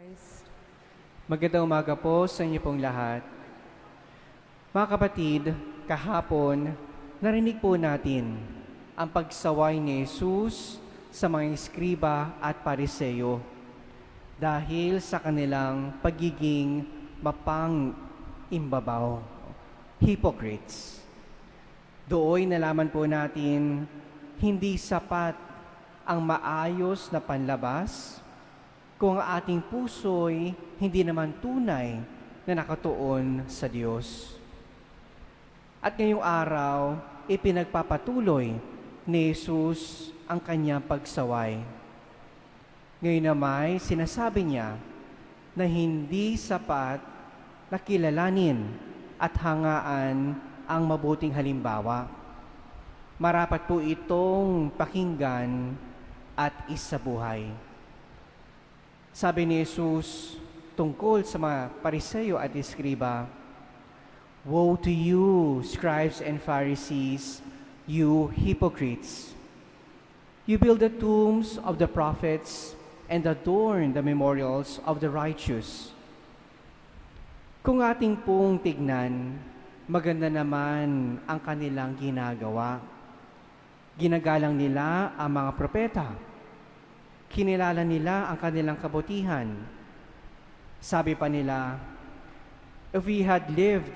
Christ. Magandang umaga po sa inyo pong lahat. Mga kapatid, kahapon, narinig po natin ang pagsaway ni Jesus sa mga eskriba at pariseyo dahil sa kanilang pagiging mapang-imbabaw, hypocrites. Doon nalaman po natin hindi sapat ang maayos na panlabas kung ang ating puso'y hindi naman tunay na nakatuon sa Diyos. At ngayong araw, ipinagpapatuloy ni Jesus ang kanyang pagsaway. Ngayon naman, sinasabi niya na hindi sapat na kilalanin at hangaan ang mabuting halimbawa. Marapat po itong pakinggan at isabuhay. Sabi ni Jesus tungkol sa mga pariseyo at eskriba, "Woe to you, scribes and Pharisees, you hypocrites! You build the tombs of the prophets and adorn the memorials of the righteous." Kung ating pong tignan, maganda naman ang kanilang ginagawa. Ginagalang nila ang mga propeta. Kinilala nila ang kanilang kabutihan. Sabi pa nila, "If we had lived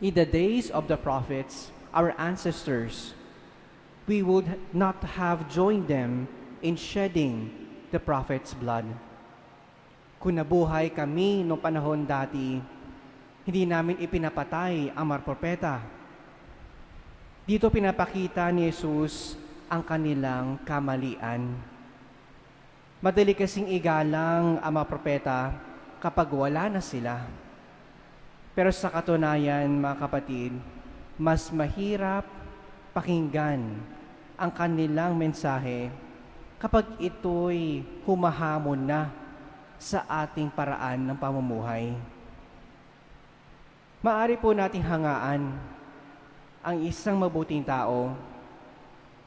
in the days of the prophets, our ancestors, we would not have joined them in shedding the prophet's blood." Kung nabuhay kami noong panahon dati, hindi namin ipinapatay ang mga propeta. Dito pinapakita ni Jesus ang kanilang kamalian. Madali kasing igalang ang mga propeta kapag wala na sila. Pero sa katunayan, mga kapatid, mas mahirap pakinggan ang kanilang mensahe kapag ito'y humahamon na sa ating paraan ng pamumuhay. Maaari po nating hangaan ang isang mabuting tao.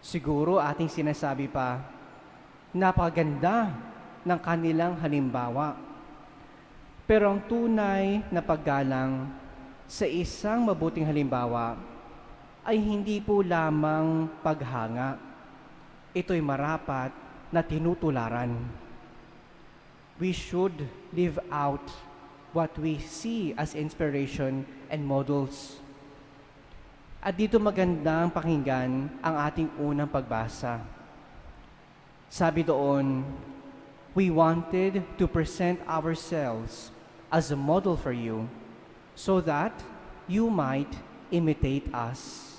Siguro ating sinasabi pa, napakaganda ng kanilang halimbawa. Pero ang tunay na paggalang sa isang mabuting halimbawa ay hindi po lamang paghanga. Ito'y marapat na tinutularan. We should live out what we see as inspiration and models. At dito magandang pakinggan ang ating unang pagbasa. Sabi doon, "We wanted to present ourselves as a model for you so that you might imitate us."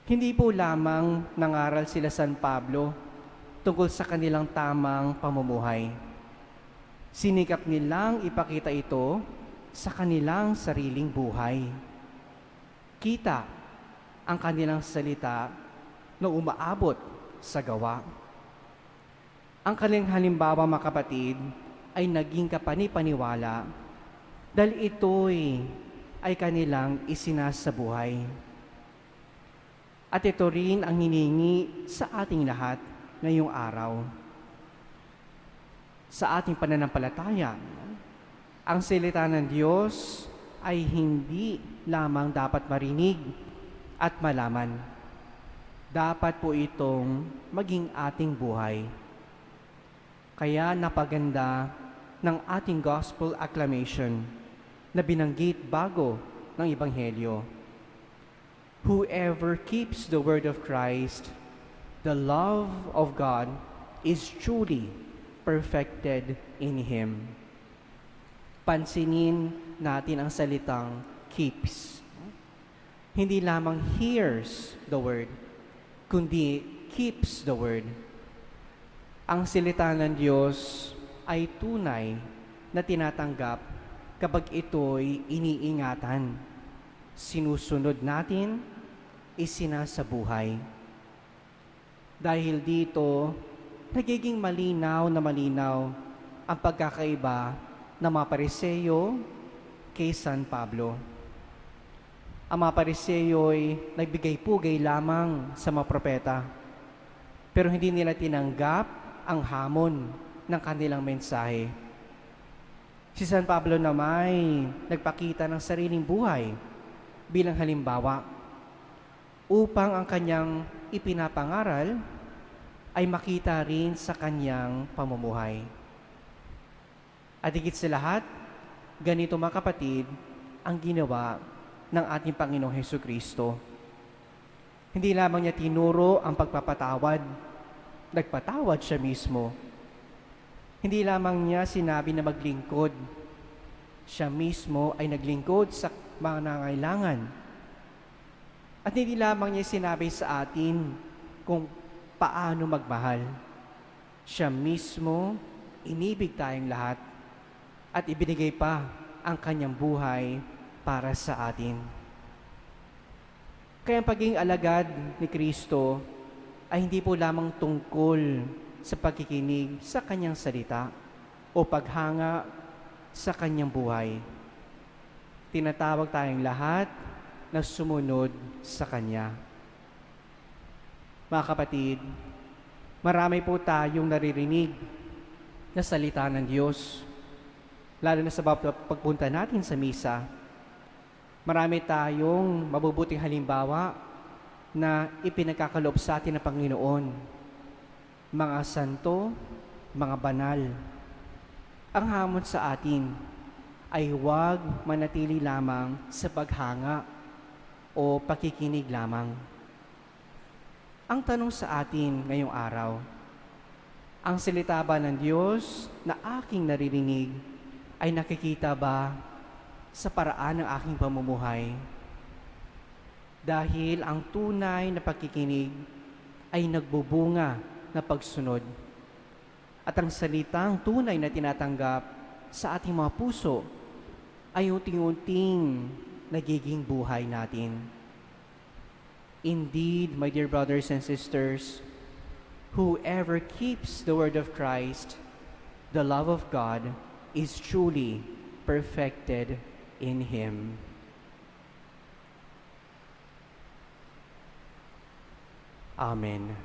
Hindi po lamang nangaral sila San Pablo tungkol sa kanilang tamang pamumuhay. Sinikap nilang ipakita ito sa kanilang sariling buhay. Kita ang kanilang salita na umaabot sa gawa. Ang kanilang halimbawa, mga kapatid, ay naging kapani-paniwala dahil ito'y ay kanilang isinasabuhay. At ito rin ang hiningi sa ating lahat ngayong araw. Sa ating pananampalataya, ang salita ng Diyos ay hindi lamang dapat marinig at malaman. Dapat po itong maging ating buhay. Kaya napaganda ng ating gospel acclamation na binanggit bago ng Ebanghelyo. Whoever keeps the word of Christ, the love of God is truly perfected in Him. Pansinin natin ang salitang keeps. Hindi lamang hears the word, kundi keeps the word. Ang salita ng Diyos ay tunay na tinatanggap kapag ito'y iniingatan, sinusunod natin, isinasabuhay. Dahil dito, nagiging malinaw na malinaw ang pagkakaiba ng mga Pariseyo kay San Pablo. Ang mga Pariseyo'y nagbigay-pugay lamang sa mga propeta, pero hindi nila tinanggap ang hamon ng kanilang mensahe. Si San Pablo naman nagpakita ng sariling buhay bilang halimbawa upang ang kanyang ipinapangaral ay makita rin sa kanyang pamumuhay. At higit sa lahat, ganito mga kapatid ang ginawa ng ating Panginoong Hesukristo. Hindi lamang niya tinuro ang pagpapatawad, nagpatawad siya mismo. Hindi lamang niya sinabi na maglingkod, siya mismo ay naglingkod sa mga nangailangan. At hindi lamang niya sinabi sa atin kung paano magmahal. Siya mismo inibig tayong lahat at ibinigay pa ang kanyang buhay para sa atin. Kaya ang pagiging alagad ni Kristo ay hindi po lamang tungkol sa pagkikinig sa kanyang salita o paghanga sa kanyang buhay. Tinatawag tayong lahat na sumunod sa kanya. Mga kapatid, marami po tayong naririnig na salita ng Diyos. Lalo na sa pagpunta natin sa misa, marami tayong mabubuting halimbawa na ipinagkakaloob sa atin ng Panginoon. Mga santo, mga banal. Ang hamon sa atin ay huwag manatili lamang sa paghanga o pakikinig lamang. Ang tanong sa atin ngayong araw, ang salita ba ng Diyos na aking naririnig ay nakikita ba sa paraan ng aking pamumuhay? Dahil ang tunay na pagkikinig ay nagbubunga na pagsunod. At ang salitang tunay na tinatanggap sa ating mga puso ay unti-unting nagiging buhay natin. Indeed, my dear brothers and sisters, whoever keeps the word of Christ, the love of God is truly perfected in Him. Amen.